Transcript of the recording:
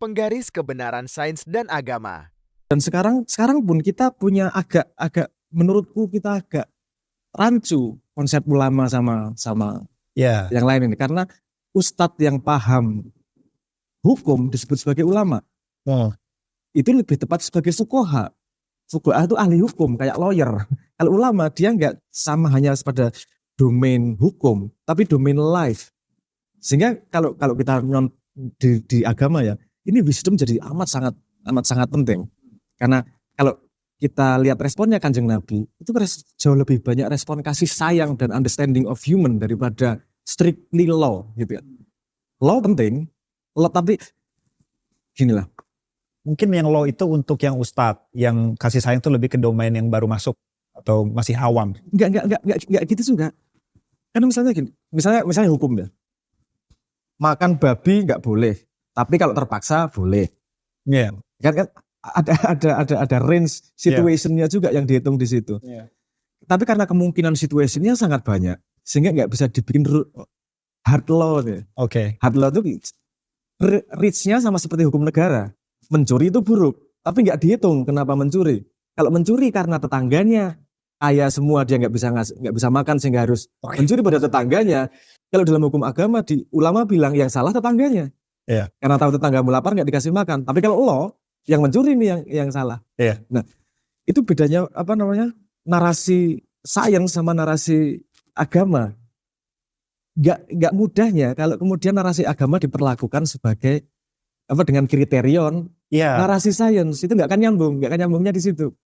penggaris kebenaran sains dan agama. Dan sekarang pun kita punya agak menurutku kita agak rancu konsep ulama sama yang lain ini, karena ustadz yang paham hukum disebut sebagai ulama. Itu lebih tepat sebagai fuqaha. Fuqaha itu ahli hukum kayak lawyer. Kalau ulama dia nggak sama hanya pada domain hukum, tapi domain life. Sehingga kalau kita di agama ya, ini wisdom jadi amat sangat penting. Karena kalau kita lihat responnya Kanjeng Nabi, itu jauh lebih banyak respon kasih sayang dan understanding of human daripada strictly law gitu ya. Law penting, tapi ginilah. Mungkin yang law itu untuk yang ustadz, yang kasih sayang itu lebih ke domain yang baru masuk atau masih awam. Enggak gitu juga. Kan misalnya gini, misalnya hukum ya. Makan babi enggak boleh, tapi kalau terpaksa boleh. Iya. Kan ada range situationnya juga yang dihitung di situ. Tapi karena kemungkinan situationnya sangat banyak, sehingga nggak bisa dibikin hard law. Hard law itu reach-nya sama seperti hukum negara. Mencuri itu buruk, tapi nggak dihitung kenapa mencuri. Kalau mencuri karena tetangganya kaya semua, dia nggak bisa makan sehingga harus mencuri pada tetangganya. Kalau dalam hukum agama ulama bilang yang salah tetangganya. Karena tahu tetanggamu lapar nggak dikasih makan. Tapi kalau law, yang mencuri nih yang salah. Nah, itu bedanya narasi sains sama narasi agama. Gak mudahnya kalau kemudian narasi agama diperlakukan sebagai dengan kriterion narasi sains, itu nggak akan nyambungnya di situ.